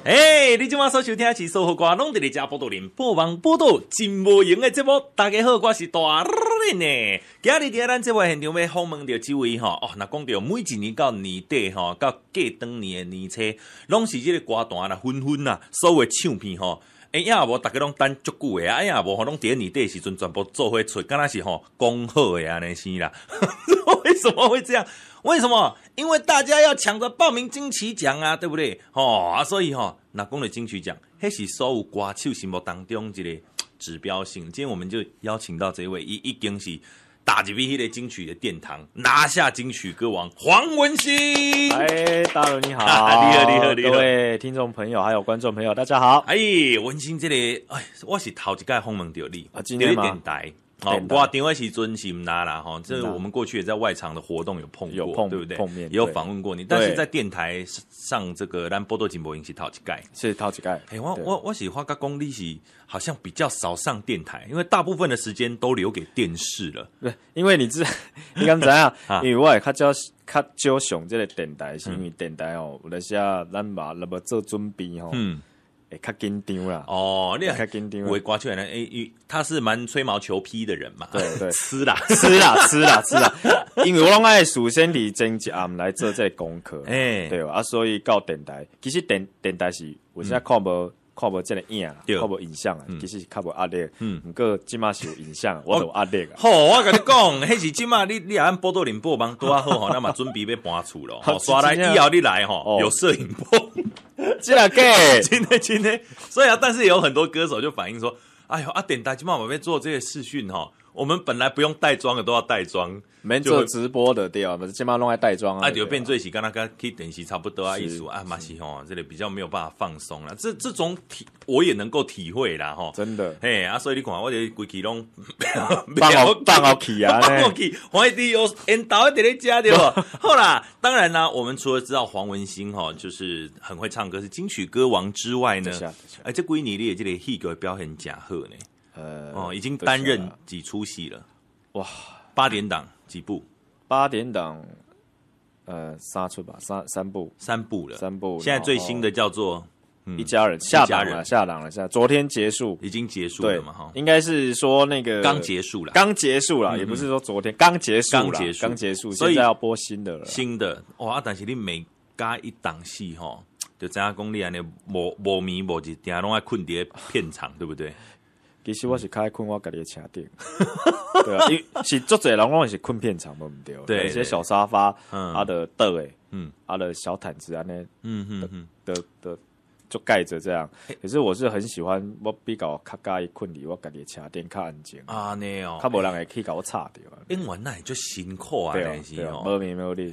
你今晚所收听的是所有歌拢伫咧遮报道林播网报道真无闲的节目。大家好，我是大人呢。今日伫咱节目现场要访问到这位那讲到每一年到年底到过当年的年初，拢是这个歌坛啦、纷纷啦，所有的唱片也无大家拢等足久的也无拢伫年底的时阵全部做伙出，敢若是讲好的安尼是啦。为什么会这样？为什么？因为大家要抢着报名金曲奖啊，对不对？所以那讲到金曲奖，迄是所有歌手心目当中一个指标性。今天我们就邀请到这位，已经是打入迄个金曲的殿堂，拿下金曲歌王黄文兴。大伦你好，你好，各位听众朋友还有观众朋友，大家好。文兴这个，我是头一届访问到你，今天吗？电台。挂电话时阵是唔拿啦这我们过去也在外场的活动有碰过，对不对？碰面也有访问过你，但是在电台上这个咱波多金博音是头一届，是头一届。我是发觉讲你是好像比较少上电台，因为大部分的时间都留给电视了。对，因为你敢知啊？因为我也较少上这个电台，是因为电台有那些咱嘛那么做准备会较紧张啦。你较紧张。我刮出来呢，他是蛮吹毛求疵的人嘛。对，吃啦。因为我拢爱事先提前一暗来做这个功课。对啊，所以到电台，其实电台是有时看无这个影，看无影像啊，其实是较无压力。不过今嘛是有影像，我有压力啊。我跟你讲，迄是今嘛你也按波多林播帮多好咱嘛准备要搬厝咯。刷来以后你来有摄影棚。真的假？真的，所以但是有很多歌手就反映说，哎呦电台今嘛我要做这些视讯我们本来不用带妆的都要带妆，免做直播的对啊，今嘛弄爱带妆就变做是跟那个去电视差不多啊，意思嘛是这里比较没有办法放松啦。这种我也能够体会啦真的。所以你看我这规气拢放好气啊，黄一弟有引导一点在家对吧？好啦，当然啦，我们除了知道黄文兴就是很会唱歌，是金曲歌王之外呢，这几年你也这个戏剧表现真好呢。已经担任几出戏了？哇，8点档几部？8点档，3出吧，三部了。3部。现在最新的叫做一家人，下档了，昨天结束，已经结束了嘛？应该是说那个刚结束了，也不是说昨天刚结束，所以现在要播新的了。新的但是你每加一档戏就知影讲你安尼无眠无一定拢爱困伫片场，对不对？其实我是开困我家己的车顶，对啊，因为是足侪人拢是困片场，无对，一些小沙发，的凳的小毯子安尼，的就盖着这样。可是我是很喜欢，我比较较介意困伫我家己的车顶，较安静啊，较无人会去甲我吵掉。因为那就辛苦啊，对啊，无眠无力。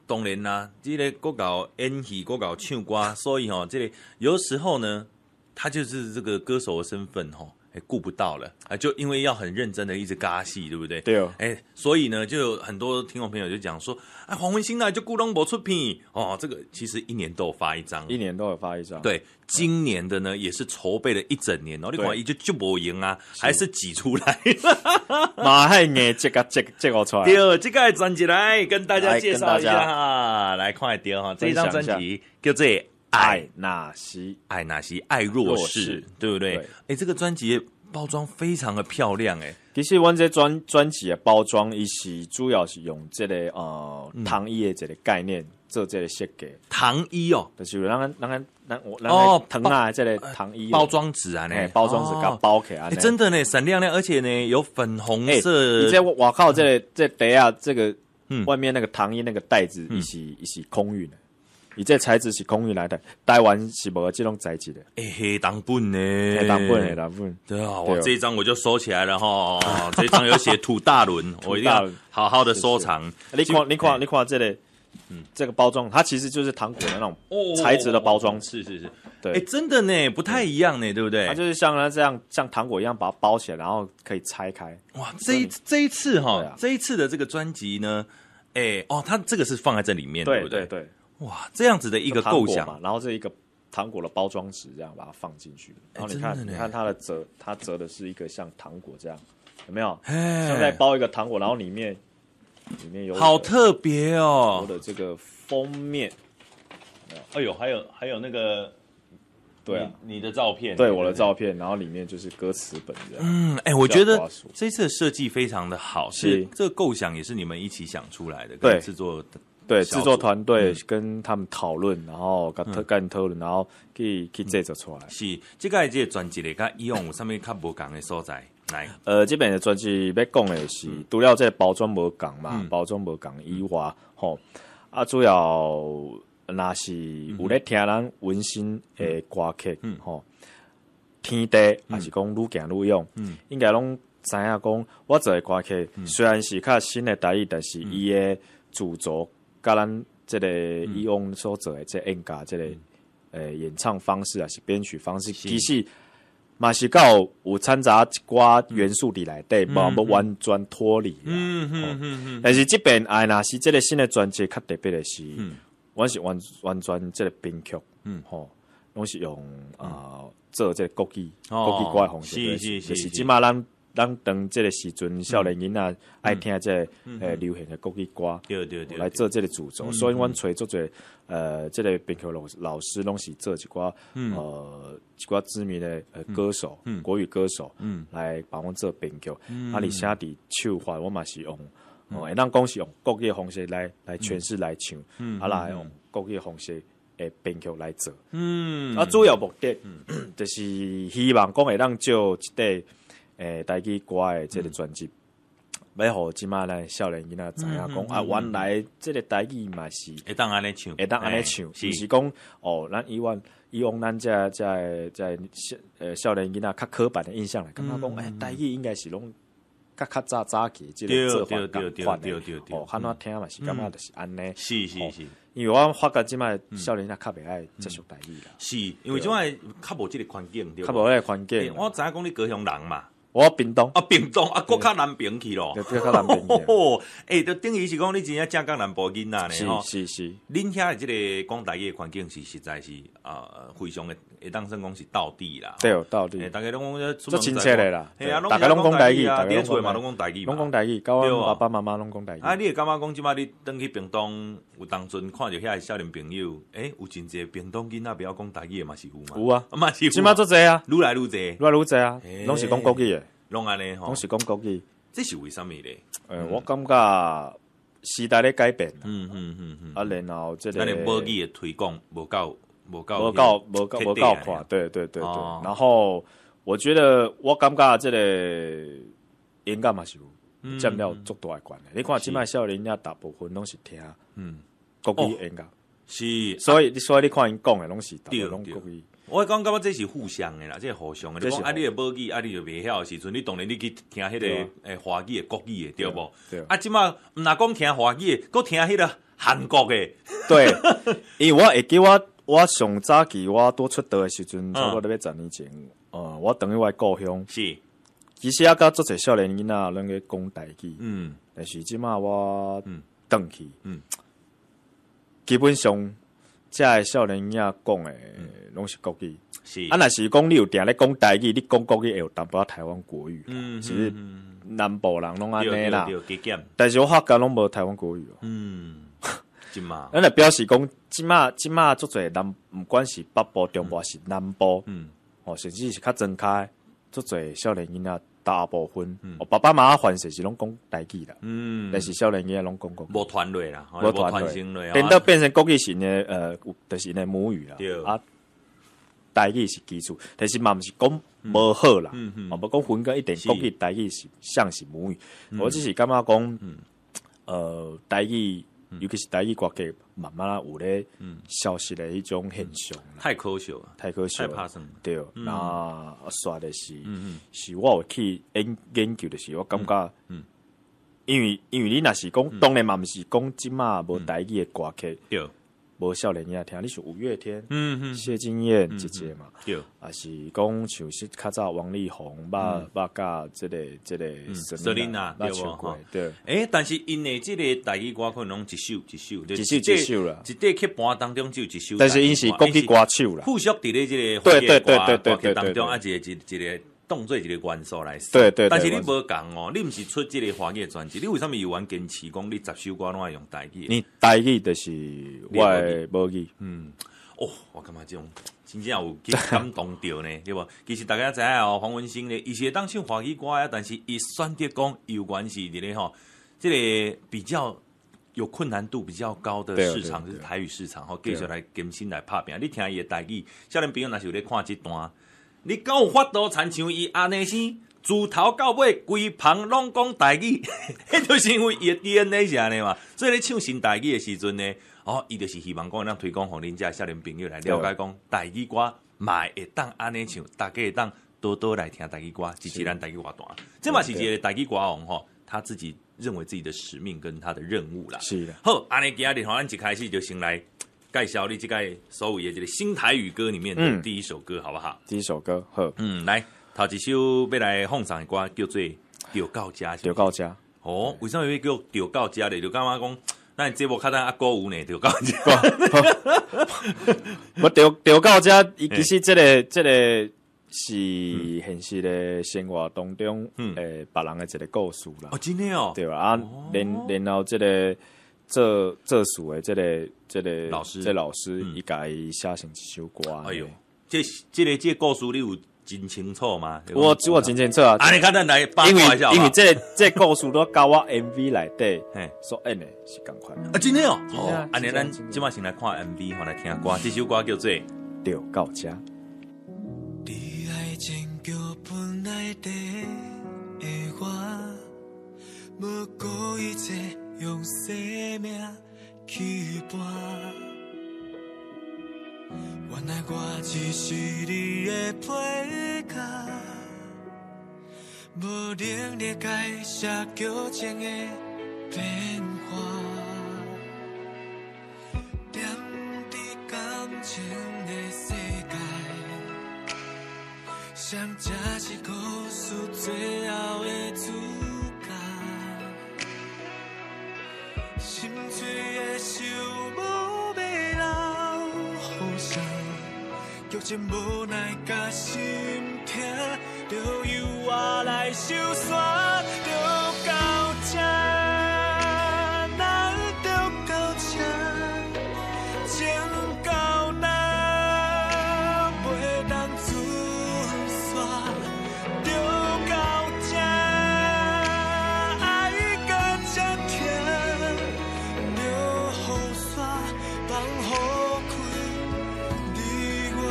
当然啦，这个国搞演戏，国搞唱歌，所以这个有时候呢。他就是这个歌手的身份顾不到了就因为要很认真的一直尬戏，对不对？对所以呢，就有很多听众朋友就讲说，黄文兴呢就顾拢没出片这个其实一年都有发一张，对，今年的呢也是筹备了一整年你看就没赢啊，还是挤出来，马海硬这个出来。对，这个专辑来跟大家介绍一下来看一下这张专辑叫做。爱那西，爱若是，对不对？这个专辑包装非常的漂亮其实我这专辑的包装，伊是主要是用这个糖衣的这个概念做这个设计。糖衣就是咱糖啊，这个糖衣包装纸啊，包装纸给包起来，真的呢，闪亮亮，而且呢有粉红色。你在外靠这底下这个外面那个糖衣那个袋子，伊是空运的。伊这材质是空运来的，台湾是无这种材质的。黑档本呢？黑档本。对啊，我这一张我就收起来了这一张有写土大轮，我一定要好好的收藏。你看这个，这个包装，它其实就是糖果的那种材质的包装。是，对。真的呢，不太一样呢，对不对？它就是像这样，像糖果一样把它包起来，然后可以拆开。哇，这一次这一次的这个专辑呢，它这个是放在这里面，对不对？对。哇，这样子的一个构想嘛，然后这一个糖果的包装纸这样把它放进去，然后你看它的折，它折的是一个像糖果这样，有没有？像在包一个糖果，然后里面有好特别我的这个封面，哎呦，还有那个，对啊，你的照片，对我的照片，然后里面就是歌词本这样。我觉得这次的设计非常的好，是这个构想也是你们一起想出来的，跟制作团队跟他们讨论，然后跟讨论，然后去制作出来。是，这个专辑咧，跟以往有啥物较无共的所在？来，这边的专辑要讲的是，除了这包装无共嘛，包装无共以外，吼，主要若是有咧听咱温馨的歌曲，吼，天地还是讲愈行愈勇，应该拢知影讲，我做的歌曲虽然是较新的台语，但是伊的主轴甲咱这个以往所做的这演歌这个演唱方式还是编曲方式，其实嘛是有掺杂一寡元素伫内底，无完全脱离。但是这边若是这个新的专辑较特别的是，我是完全这个编曲，拢是用做这个国语歌的方式，就是即马咱当这个时阵，少年囡仔爱听这流行的国语歌，来做这个主轴。所以，阮找做者这个编曲老师拢是做一寡知名的歌手，国语歌手，来帮我做编曲。啊，你写伫手法，我嘛是用，会当讲是用国语的方式来诠释来唱，来用国语的方式的编曲来做。主要目的就是希望讲会当做一块。台语歌的这个专辑，要互即马咱少年囡仔知影讲原来这个台语嘛是会当安尼唱，就是讲咱以往咱在少年囡仔较刻板的印象来，感觉讲台语应该是拢较早期即个做法款的，汉怎听嘛是感觉就是安尼，是。因为我发觉即摆少年仔较袂爱接触台语啦，是因为即摆较无即个环境，较无迄个环境。我知影讲你高雄人嘛。我屏东搁较南边去咯，较南边去。就等于是讲你真正正港南部囡仔呢吼。是。恁遐的即个讲台语的环境是实在是非常的，会当算讲是道地啦。对，道地。大家拢讲做亲切的啦。大家拢讲台语，大家拢讲台语，拢讲台语。甲阮爸爸妈妈拢讲台语。你会感觉讲即摆你转去屏东，有当阵看着遐少年朋友，有真济屏东囡仔不要讲台语的嘛是有嘛？有啊，嘛是有。即摆做济啊，愈来愈济啊，拢是讲国语的。拢安尼吼，拢是讲国语，这是为什么咧？我感觉时代咧改变啦。然后这个咱的母语的推广无够快，对。然后我觉得我感觉这个音乐嘛是有占了足大的关系。你看即摆少年仔大部分拢是听国语音乐，是，所以你看因讲的拢是大部分拢国语。我感觉这是互相的啦，这是互相的。你讲你的母语，你就袂晓的时阵，你当然你去听迄个华语的、国语的，对不？即马毋若讲听华语的，搁听迄个韩国的。对，因为我会记我上早期我多出道的时阵，差不多要10年前，我等于我故乡是。其实也甲足侪少年囡仔拢个讲台语，但是即马我转去，基本上。这个少年仔讲的拢是国语，是。若是讲你有定咧讲台语，你讲国语会有淡薄台湾国语，其实南部人拢安尼啦。但是我发觉拢无台湾国语哦。真嘛。咱来表示讲，即马足侪南，毋管是北部、中部是南部，甚至是较真开，足侪少年囡仔。大部分，爸爸妈妈反正是拢讲台语啦，但是少年囡仔拢讲国语，无传落啦，无传承落，变到变成国语型的就是因的母语啦。啊，台语是基础，但是嘛毋是讲无好啦，无讲分个一定国语台语是像是母语，我只是感觉讲，台语。尤其是台语歌曲，慢慢有咧消失的一种现象，太可笑了，太怕生。对，那说的是，是我有去研究的是，我感觉，因为你若是讲，当然嘛毋是讲即马无台语的歌曲，无少年仔听，你是五月天，谢金燕姐姐嘛，啊是讲像是较早王力宏、捌甲这个 Selina 捌唱过，对。但是因的这个台语歌可能拢一首啦，一块去盘当中就一首。但是因是国语歌手啦，附属伫咧这个对当中一个当做一个元素来。对对。但是你无讲哦，你不是出这个华语专辑，你为什么有缘坚持讲你10首歌拢要用台语？你台语就是我的母语。哦，我感觉这种真正有感动到呢，对不？其实大家知影哦，黄文兴呢，伊是会当唱华语歌啊，但是伊选择讲有关系伫咧吼，这个比较有困难度比较高的市场就是台语市场，吼，继续来艰辛来拍拼。你听伊的台语，少年朋友若是有咧看这段，你敢有法度亲像伊安尼生？自头到尾，规旁拢讲台语，迄就是因为伊的 DNA 是安尼嘛。所以咧唱新台语的时阵呢，伊就是希望讲咱推广互恁遮少年朋友来了解讲台语歌，嘛会当安尼唱，大家会当多多来听台语歌，支持咱台语乐团。这嘛是一个台语歌王吼，他自己认为自己的使命跟他的任务啦。是的。好，安尼今日咱一开始就先来介绍你这个所有的这个新台语歌里面的第一首歌，好不好？第一首歌，好，来。头一首要来放上的歌叫做《钓到家》，钓到家。哦，为什么会叫钓到家咧？就感觉讲，咱节目较单阿歌有呢，钓到家。我钓到家，其实这个是现实的生活当中，别人的一个故事啦。哦，真的哦，对吧？啊，然后这个做事的这个老师，伊家己写成一首歌。哎呦，这个故事你有真清楚吗？我真清楚啊！你看咱来八卦一下，因为这故事都交我 MV 内底，所演的是同款。真的哦！安尼咱今晚先来看 MV， 来听歌。这首歌叫做《钓到家》。你爱情剧本内底的我，无顾一切用生命去搏。原来我只是你的配角，无能力解释剧情的变化，踮伫感情的世界，谁才是故事最后的主角？心碎的想无要留予谁？剧情无奈甲心痛，就由我来收山，就到这，咱就到这，情到咱袂当自煞，就到这，爱甲这疼，就雨伞放雨开，你我。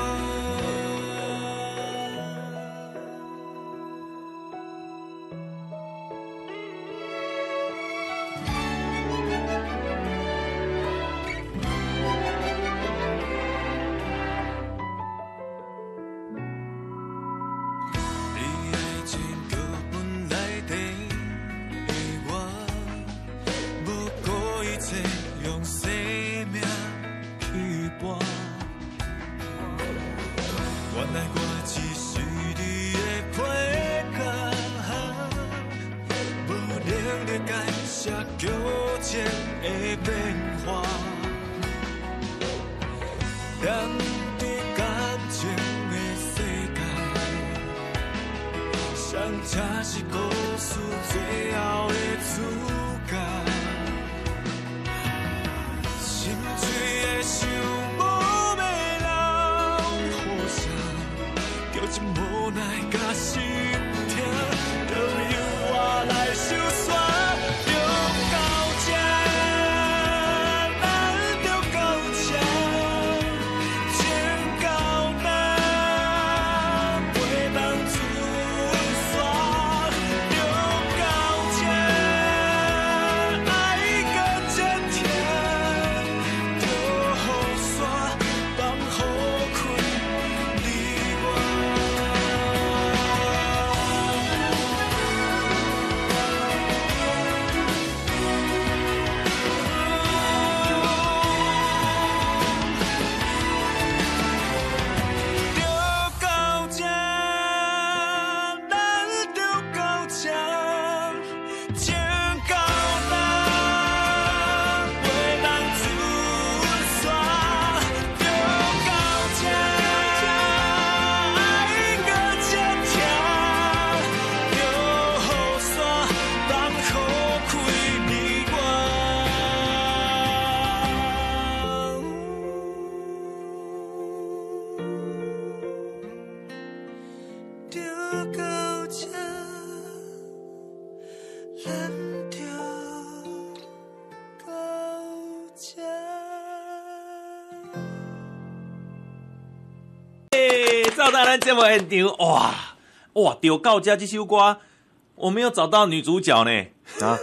剧情的变化，踮伫感情的世界，谁才是故事最后的主角？心碎的想无要留予谁？剧情无奈甲心痛，就由我来收煞。到这，咱就到这。照大咱节目现场，哇，丢到家这首歌，我没有找到女主角呢。啊，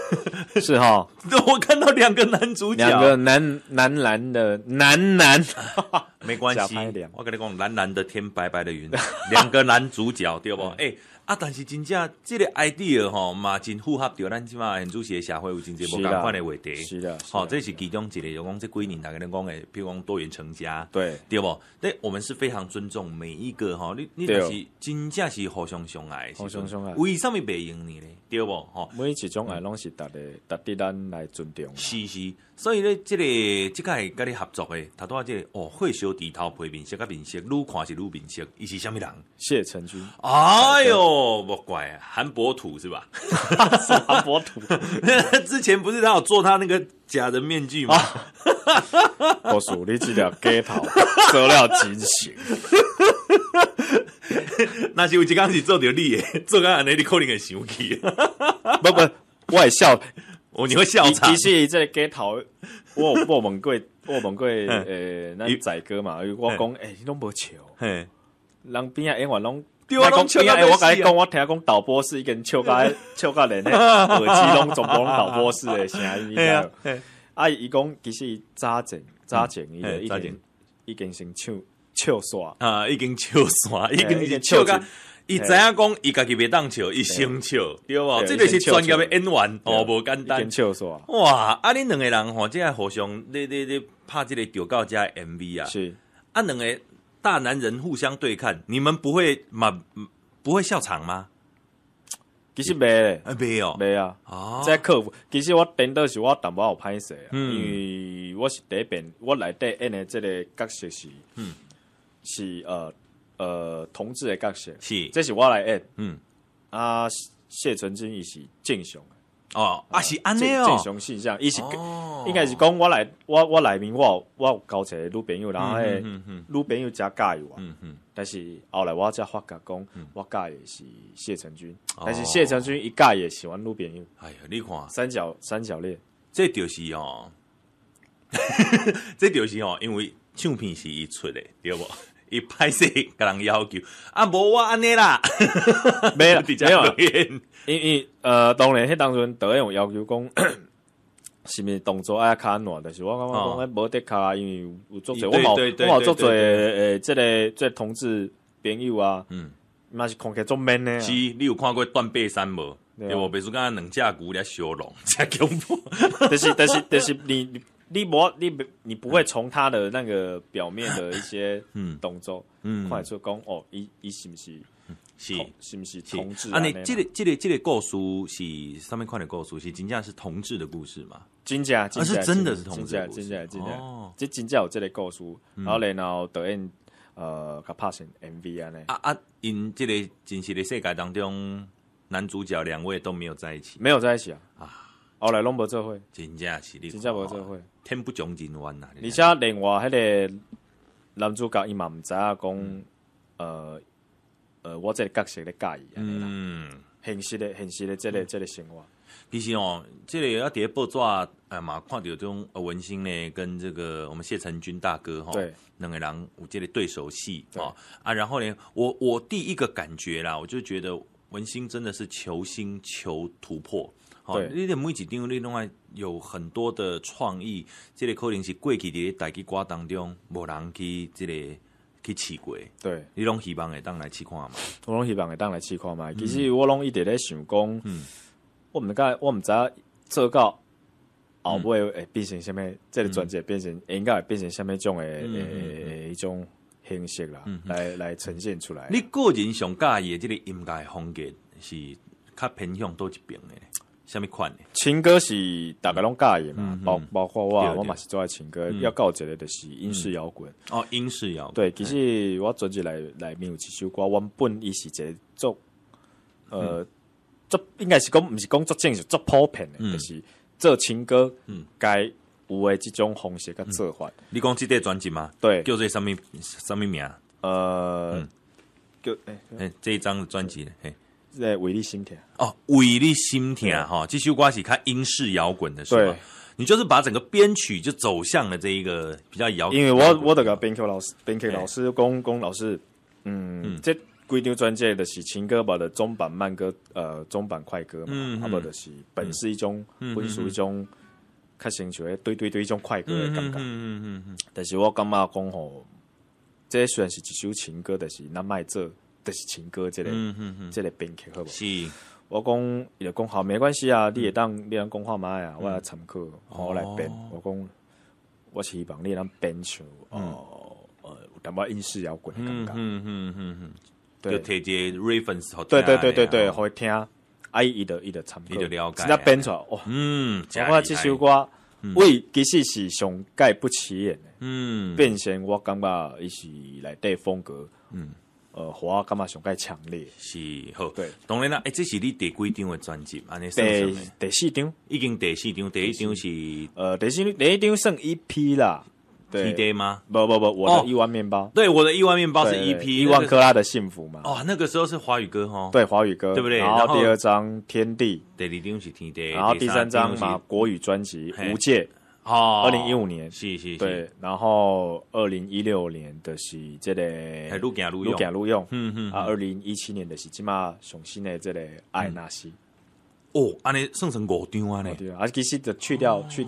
是哈，我看到2个男主角，两个男的男，没关系，我跟你讲，蓝蓝的天，白白的云，2个男主角对不？但是真正这个 idea 吼嘛，真符合着咱即马现主时的社会有真侪无共款的话题。是的，这是其中一个，就讲这几年大家讲的，比如讲多元成家，对不？对，我们是非常尊重每一个吼，你就是真正是互相相爱，互相相爱。为什么袂用你咧？对不？吼，每一种爱拢是值得咱来尊重。是，所以咧，这届跟你合作的，头拄仔这个会烧猪头皮面色甲面色，愈看是愈面色，伊是啥物人？谢承君。哎呦，不怪啊，韩国土是吧？是韩国土。之前不是他有做他那个假人面具吗？我属你这条鸡头做了真行。那是有一天是做到你的，做到安尼你可能会生气。不，我会笑。你会笑场。其实这个鸡头，我问过咱仔哥嘛，我讲，你拢无笑，人边仔演员拢。对啊，边仔我甲你讲，我听讲导播室已经笑到连耳机拢全部拢导播室的声音，你知道？伊讲其实伊早前已经先笑煞啊，已经笑煞，已经笑到。伊知影讲，伊家己袂当笑，伊先笑，对无？这就是专业的演员哦，无简单。哇！恁2个人吼，即系互相咧拍这个丢到家 MV 啊。是2个大男人互相对看，你们不会笑场吗？其实袂啊。哦，在克服。其实我颠倒是我淡薄有歹势啊，因为我是第一遍，我内底演的这个角色是同志的角色，这是我来演。谢承君伊是正常的。是安尼哦。正常形象，伊是应该是讲我内面我有交一个女朋友，然后女朋友才介意我。但是后来我才发觉讲，我介意是谢承君，但是谢承君伊介意是阮女朋友。哎呀，你看三角恋，这就是这就是因为唱片是伊出的，对不？伊歹势甲人要求，无我安尼啦，没啦，没有，因为当然迄当阵导演有要求讲，是毋是动作爱较安怎？但是我感觉讲无得卡，因为有做侪，我冇做侪这同志朋友啊，嘛是看起来做 man 呢。是，你有看过断背山无？对无？别说刚2只牛咧相弄，真恐怖。但是你不会从他的那个表面的一些动作，看出讲伊是不是同志？你这个故事是什么款的故事？是真正是同志的故事吗？真正是真的是同志的故事，真正这真正有这个故事，然后导演甲拍成 MV 啊呢。因这个真实的世界当中，男主角2位都没有在一起，啊。后来拢无做伙，真正是你，真正无做伙，天不从人愿呐。而且另外迄个男主角伊嘛毋知影讲，我这个角色咧介意，现实的这个生活。其实这个要伫报纸嘛，看到这种文星呢，跟这个我们谢承君大哥对2个人有这个对手戏然后呢，我第一个感觉啦，我就觉得文星真的是求新求突破。你的每一张你拢爱有很多的创意，这个可能是过去伫台语歌当中无人去这个去试过。对，你拢希望会当来试看嘛？我拢希望会当来试看嘛。其实我拢一直咧想讲，我毋知做到后尾会变成什么？这个专辑变成应该会变成什么种的一种形式啦，来呈现出来。你个人上介意的这个音乐风格是较偏向倒一边的？什么款的？情歌是大家拢介意嘛，包括我嘛是做爱情歌，要告一个就是英式摇滚。英式摇滚。对，其实我专辑内面有一首歌，原本伊是一个做应该是讲毋是讲做正式做普遍的，就是做情歌该有的这种方式甲做法。你讲这个专辑吗？对，叫做什么名？这一张的专辑呢，在为你心疼哦，为你心疼哈，这首歌是看英式摇滚的是吧？你就是把整个编曲就走向了这一个比较摇滚。因为我这个编曲老师讲老师，这规张专辑的是情歌吧的中版慢歌，中版快歌嘛，不就是本是一种，本属一种，较成像对一种快歌的感觉。但是我感觉讲吼，这虽然是一首情歌，但是咱卖做，就是情歌这个编曲好不好？是。我讲，伊就讲好，没关系啊，你会当讲话嘛呀，我来参考，我来编。我讲，我希望你能编出有淡薄英式摇滚的感觉。就摕一个 reference 好听。对，好听。伊就参考，伊就了解。真正编出来，哇，我这首歌，其实是上盖不起眼的。变成我感觉伊是内底风格。我感觉上盖强烈，是好。对，当然啦，这是你第几张的专辑？安尼第四张，已经第四张，第一张是第一张算 EP 啦。对 ，PD 吗？不，我的亿万面包。对，我的亿万面包是 EP， 亿万克拉的幸福嘛。哦，那个时候是华语歌哈。对，华语歌，对不对？然后第二张天地，第二张是天地，然后第三张嘛国语专辑无界。2015年是对，然后2016年的是这个愈行愈用，2017年的是即马上新的这个爱那西。哦，安尼算成5张啊呢？对啊，其实就去掉这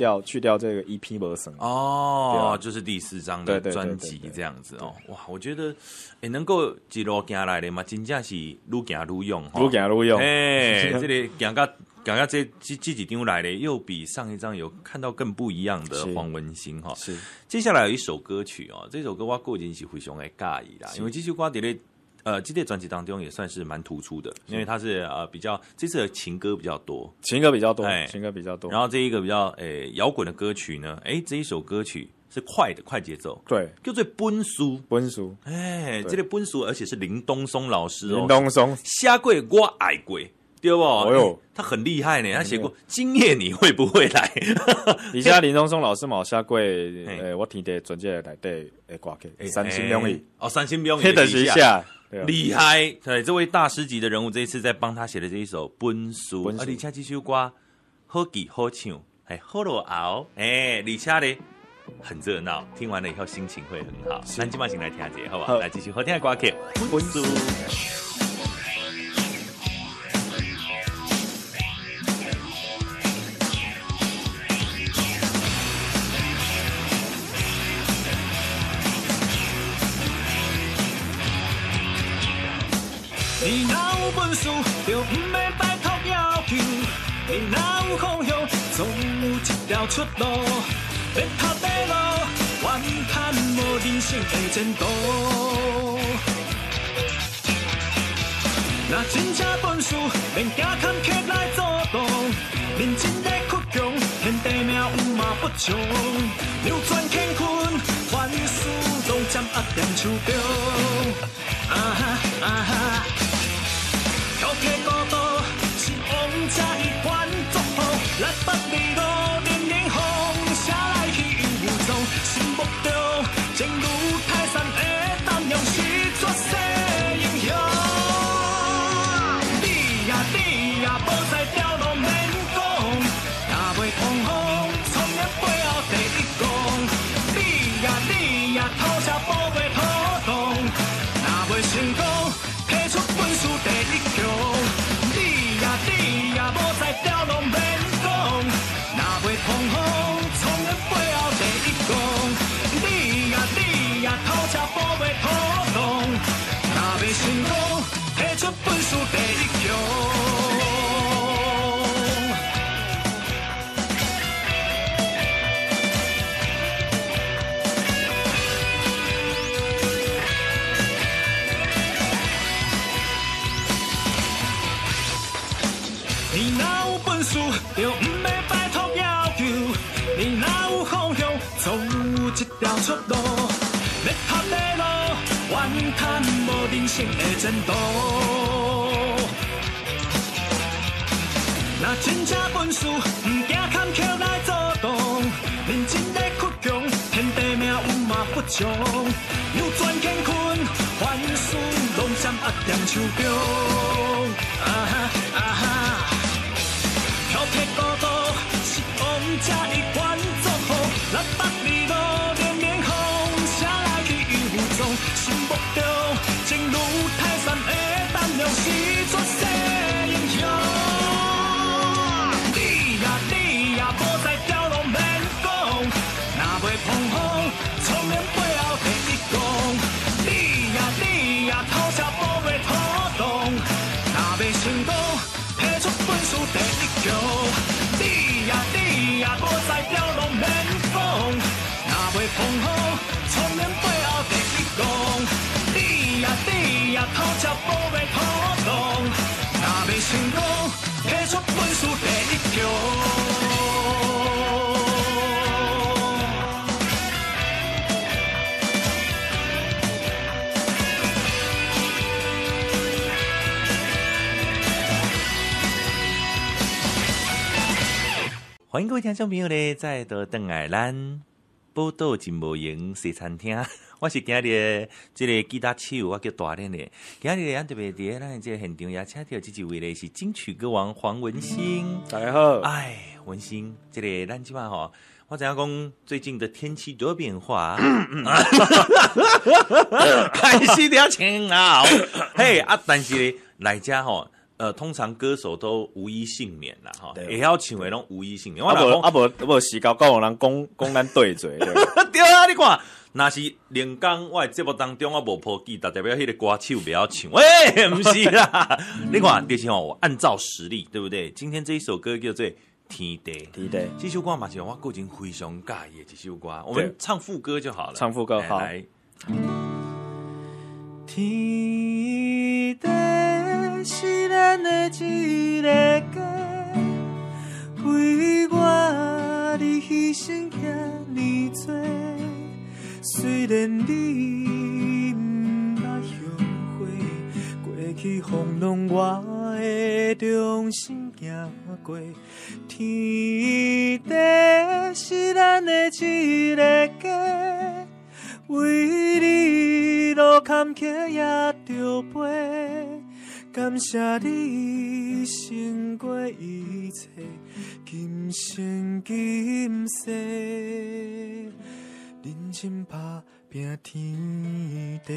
个 EP 无算。哦，就是第4张的专辑这样子哦。哇，我觉得能够一路行来的嘛，真正是愈行愈用，愈行愈用。这个行到。刚刚这几张来的又比上一张有看到更不一样的黄文兴哈。是，接下来有一首歌曲哦，这首歌我个人是非常的介意啦，因为这首歌在这类专辑当中也算是蛮突出的，因为它是比较这次的情歌比较多，情歌比较多。然后这一个比较摇滚的歌曲呢，这一首歌曲是快节奏，对，叫做本书，这个本书而且是林东松老师哦，林东松写过我爱过。对不？他很厉害呢，他写过《今夜你会不会来》。而且林东松老师嘛写过，我听的专辑内底的歌曲《三心两意》。三心两意的是下厉害。对，这位大师级的人物，这一次在帮他写的这一首《本书》，而且这首歌好记好唱，好落熬，而且呢很热闹，听完了以后心情会很好。咱今晚先来听一下，好不好？来继续好听的歌曲《本书》。你若有本事，就不免拜托要求；你若有方向，总有一条出路。要跑地路，怨叹无人生的前途。若真正本事，免惊坎坷来阻挡。认真的倔强，天地命有嘛不常。扭转乾坤，凡事拢掌握在手中。啊哈啊哈！挑剔孤独，是王者一番祝福。来北美路，连连风，车来去有踪。心目中，正如泰山的胆量是绝世英雄。你呀，无在条路免讲，若袂通风，创业背后第一功。你呀，头车保袂土动，若袂成功，提出本事第一强。你呀，无在条路免讲，若袂通风，创业背后第一功。你呀，头车保袂土动，若袂成功，提出本事第一强。你若有本事，就不免拜托要求；你若有方向，总有一条出路。要跑地路，怨叹无人生的前途。若真正本事，不惊坎坷来阻挡。认真的倔强，天地命有嘛不常。扭转乾坤，凡事拢掌站压点手中，啊哈啊哈，挑剔孤独，失望才会关注好，咱北里路连绵风，谁来去游踪？心目中正如泰山的胆量是出世英雄。你呀，无在条路免讲，若袂碰风，聪明背后第一功。你呀，头车无袂拖动，若袂成功，提出本事第一强。你呀，无在条路免讲，若袂碰风，聪明背后第一功。你呀，头车无袂拖动，若袂成功，提出本事第一强。欢迎各位听众朋友咧，再度登来咱宝岛真无闲西餐厅。我是今日这个吉他手，我叫大练的。今日咱特别伫咱这个现场也请到这几位咧是金曲歌王黄文兴。大家好，哎，文兴，这个咱即摆吼，我知影讲最近的天气多变化，开始了晴啊，嘿啊，但是咧来遮吼。通常歌手都无一幸免啦，哈，会晓唱的拢无一幸免。无时间讲人讲咱对嘴，对啊，你看，若是连讲我的节目当中我无播记，代表迄个歌手不要唱，喂，不是啦。你看，就是我按照实力，对不对？今天这一首歌叫做《天地》，这首歌嘛是我个人非常介意的一首歌，我们唱副歌就好了。唱副歌好。来，天地。是咱的一个家，为我你牺牲遐尼多。虽然你不捌后悔，过去风浪我会重新行过。天地是咱的一个家，为你路坎坷也着飞。感谢你胜过一切，今生今世，认真打拼天地。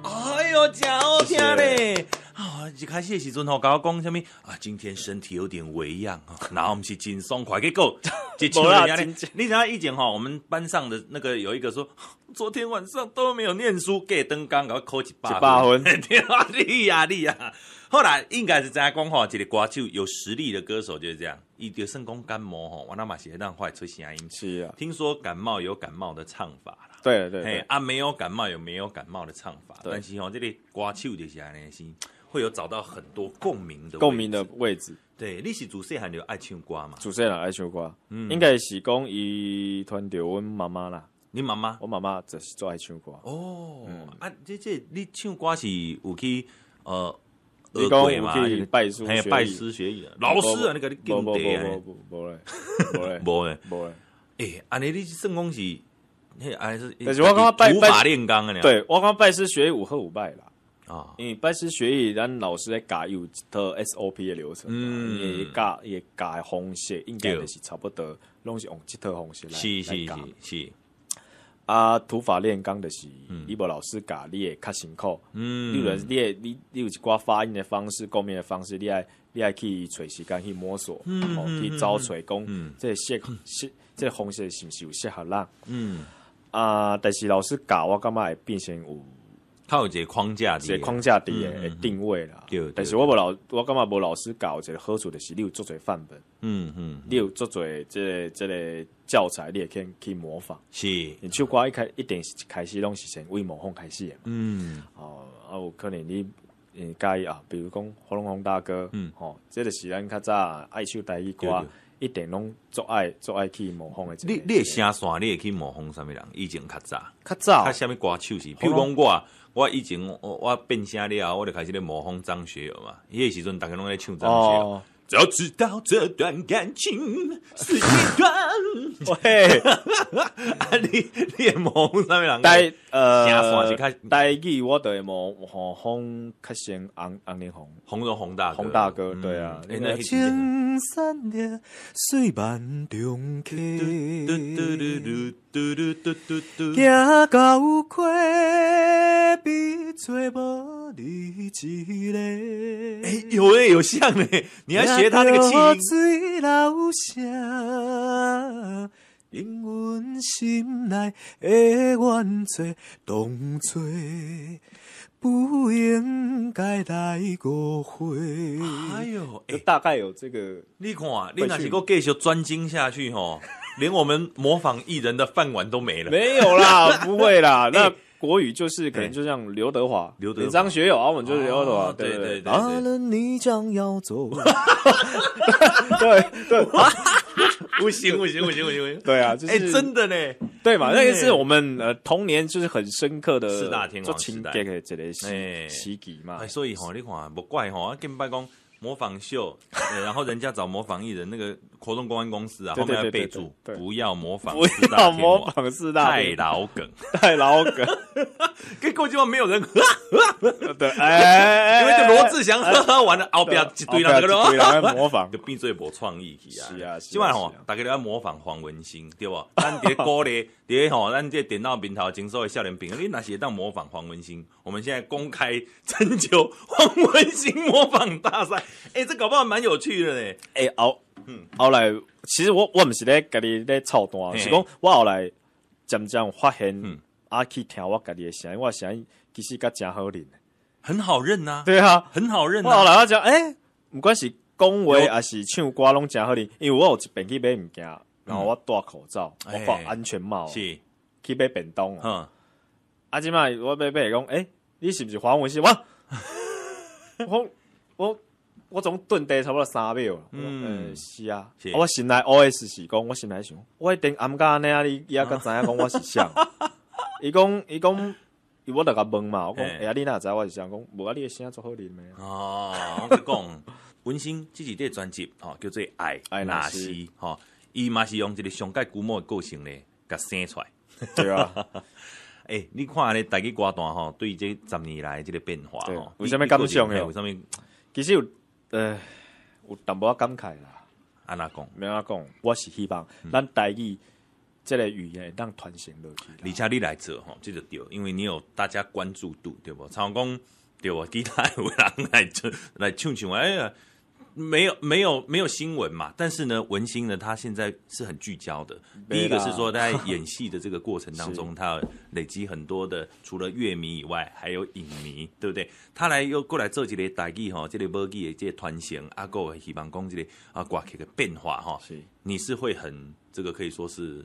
哎呦，真好听嘞！啊，一开始的时阵吼，甲我讲什么啊？今天身体有点微恙啊，然后我们是真爽快，结果就唱人家咧。你知道以前吼，我们班上的那个有一个说，昨天晚上都没有念书，给登刚，给我考100分。对啊，你呀！后来应该是知影讲吼，一个歌手有实力的歌手就是这样，伊就算讲感冒吼，我那嘛是让坏出声音。是啊，听说感冒有感冒的唱法啦。对啊，没有感冒有没有感冒的唱法，但是吼，这个歌手就是安尼是会有找到很多共鸣的位置。对，你是自细汉就爱唱歌嘛？自细汉爱唱歌，应该是讲伊传到阮妈妈啦。你妈妈？我妈妈就是最爱唱歌。哦，啊，这你唱歌是有去你讲有去拜师学艺的老师啊，你甲你敬地啊？无嘞。诶，安尼你算讲是。但是我感觉无法炼钢的，对我感觉拜师学艺有好有歹啦。啊，因为拜师学艺，咱老师在教有一套 SOP 的流程，伊教的方式应该就是差不多，拢是用这套方式来教。是。啊，土法炼钢就是，你无老师教，你会较辛苦。例如你有一寡发音的方式、共鸣的方式，你爱去找时间去摸索，去找找讲，这个方式是不是有适合咱？但是老师教我感觉会变成有一个框架，一个框架的定位啦。但是我感觉无老师教一个好处就是你有做侪范本，你有做侪这个教材，你也可以去模仿。是，你唱歌一定是开始拢是先为模仿开始的。有可能你介意啊，比如讲火龙红大哥，这就是咱较早爱唱台语歌。一定拢做爱去模仿的。你的声线，你会去模仿啥物人？以前较早较啥物歌手是？比如讲我以前我变声了，我就开始咧模仿张学友嘛。迄个时阵，大家拢在唱张学友。早知道这段感情是一段。喂，啊，你会模仿啥物人？台台语我就会模仿洪克贤、洪连红、洪大哥，洪大哥，对啊，那青山的水漫中溪，行到溪边做无你一个。有像嘞，你要学他那个气音。水流声，因阮心内的怨嗟，当作不应该来误会。哎呦，大概有这个。你看，你若是够继续专精下去吼，连我们模仿艺人的饭碗都没了。没有啦，不会啦，那。国语就是可能就像刘德华、张学友，我们就是刘德华，对。大人，你将要走。对，不行，对啊，就是真的呢，对嘛？那个是我们童年就是很深刻的四大天王时代的这个时期嘛。所以吼，你看不怪吼，跟拜讲模仿秀，然后人家找模仿艺人，那个活动公关公司啊，后面要备注不要模仿四大天王，太老梗，跟过去话没有人对，因为这罗志祥喝完了，后边一堆人在模仿，就变做无创意去啊。是啊，今晚吼，大家都要模仿黄文兴，对不？咱伫鼓励，伫吼，咱这电脑平台前所有少年朋友，你若是当模仿黄文兴，我们现在公开征求黄文兴模仿大赛。这搞不好蛮有趣的呢。后来，其实我不是咧家己咧操蛋，是讲我后来渐渐发现，去听我家己的声音，我声音其实甲真好认，很好认呐。对啊，很好认。我后来我讲，不管是讲话还是唱歌，拢真好认，因为我有一遍去买物件，然后我戴口罩，我戴安全帽，是去买便当。即摆我买讲，你是不是黄文兴？我总顿地差不多3秒。是啊。我心内 OS 是讲，我心内想，我一定暗甲安尼啊，你也甲知影讲我是谁？伊讲，我就甲问嘛，我讲，你哪知我是谁？讲，无啊，你的声足好认咩？我讲，文兴这是这专辑叫做《爱那是》伊嘛是用一个上界古某的个性咧，甲生出来。对啊。你看咧，台语歌坛吼，对这10年来这个变化吼，有啥物感想诶？有啥物？其实有淡薄感慨啦。安怎讲？没安讲，我是希望咱台语这个语言当传承落去。而且你来做吼，这就对，因为你有大家关注度，对不？常讲对不？其他有人来唱，没有新闻嘛，但是呢，文兴呢，他现在是很聚焦的。第一个是说，在演戏的这个过程当中，他要累积很多的，除了乐迷以外，还有影迷，对不对？他又过来做一个台语这个母语的这个传承，还希望讲这个歌曲的变化你是会很这个可以说是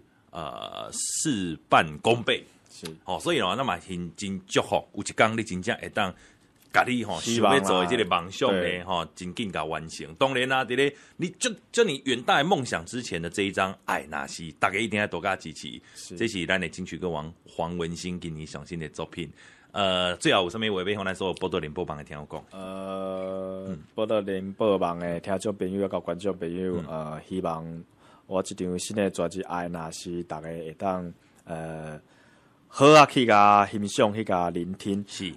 事半功倍，是所以那么真祝福，有一天你真正会当。家己想要做的这个梦想呢，真紧甲完成。当然啦，你就你远大的梦想之前的这一张《爱那西》，大家一定要多加支持。这是咱的金曲歌王黄文兴今年上新的作品。最后有啥物话要向咱所有报道联播网的听友讲？报道联播网的听众朋友甲观众朋友，希望我这张新的专辑《爱那西》，大家会当好啊，去甲欣赏，去甲聆听。是，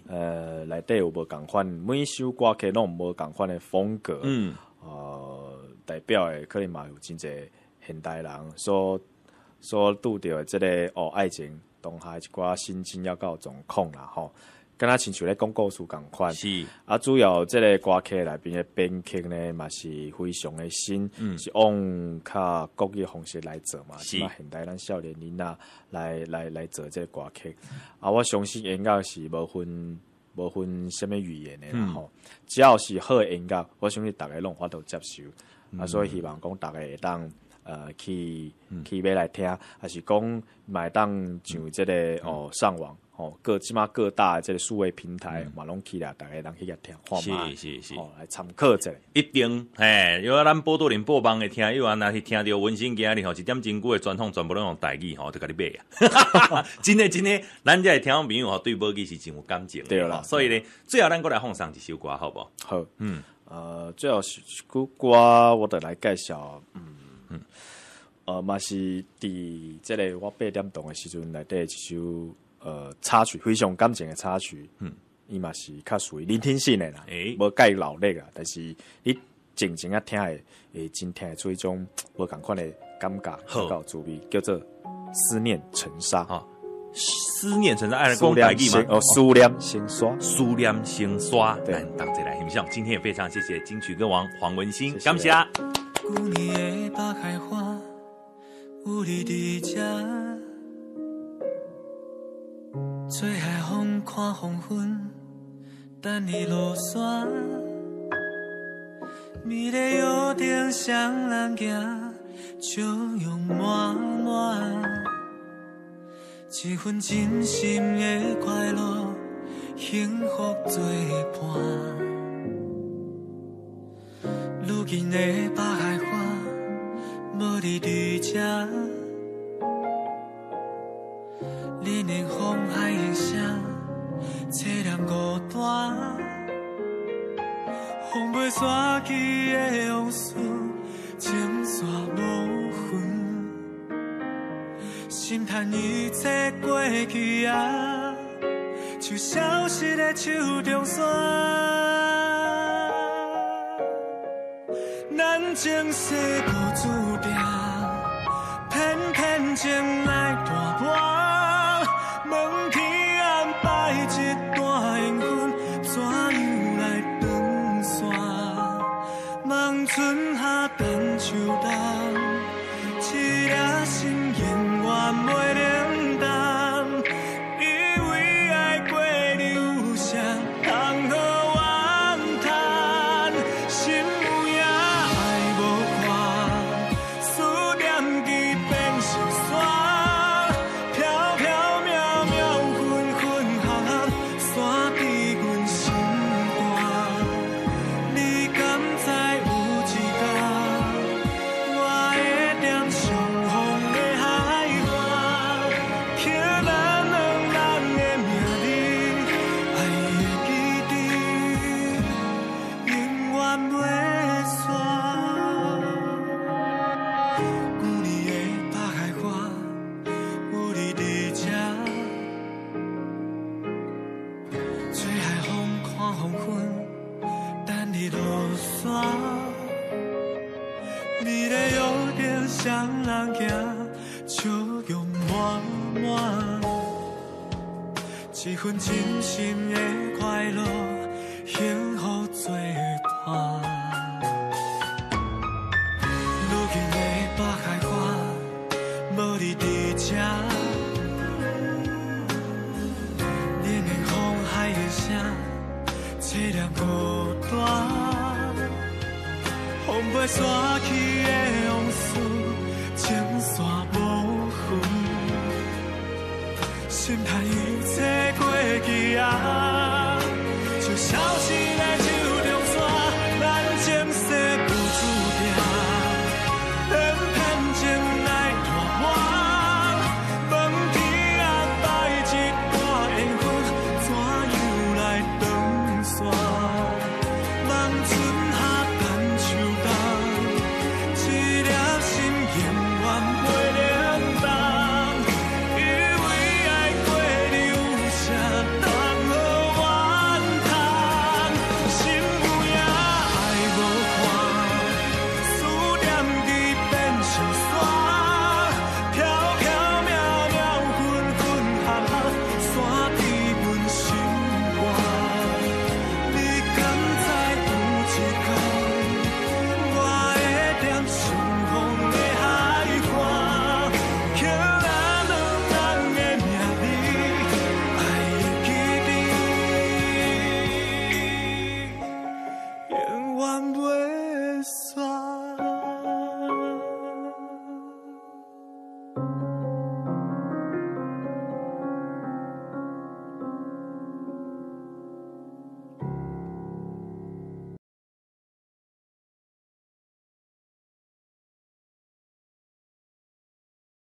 内底有无共款，每首歌曲拢有无共款的风格。代表的可能嘛有真侪现代人所拄到的这个爱情当下一寡心情要到状况啦吼。敢若亲像咧讲故事共款，是主要即个歌曲内边的编曲呢，嘛是非常的新，是用较国语方式来做嘛，是嘛现代咱少年人来做即个歌曲。我相信音乐是无分什么语言的啦吼，只要是好的音乐，我相信大家拢法度接受。所以希望讲大家会当去买来听，还是讲买当上即个上网。即马各大这个数位平台嘛拢起来，大家人去遐听看嘛，是，来参考一下。一定，有咱报道联播网的听友啊，若是听到文兴今日一点真久的传统，全部拢用台语就甲你买啊！真的，咱这听众朋友对母语是真有感情的，对啦。所以呢，最后咱过来放上一首歌，好不好？好，最后是歌我得来介绍，嘛是伫即个我8点钟的时阵内底一首插曲，非常感情的插曲，伊嘛是较属于聆听性的啦，无介劳力啦，但是你静静啊听会真听会出一种无共款的感觉，较有滋味，叫做思念成沙啊。思念成沙，爱人讲台语吗？思念成沙，思念成沙。咱当起来，很像。今天也非常谢谢金曲歌王黄文兴，感谢。旧年的北海花，有你伫遮，做海风看黄昏，等你落山。美丽约定双人行，笑容满满。一份真心的快乐，幸福作伴。如今的北海花，无你伫遮，恋人风海的声，凄凉孤单。风袂散去的往事，情线无痕。心叹一切过去啊，像消失的手中线。咱前世无注定，偏偏情来大破。问天安排一段缘分，怎样来断线？望春夏等秋冬，一颗心永远袂冷淡。以为爱过留下通好怨叹，心有影爱无看，思念已变成山，飘飘渺渺，分分合合，散伫阮心肝。你敢知有一天，我会点上风的海岸，刻咱两人的名字，爱的基地，永远袂散。旧年的北海花，有你伫遮，吹海风看黄昏，等你落山。你的约定双人行，笑容满满。一份真心的快乐，幸福作伴。如今的北海花，无你伫遮，恋人风海的声，凄凉孤单。风袂散去的往事，情线无痕。心叹一切过去啊。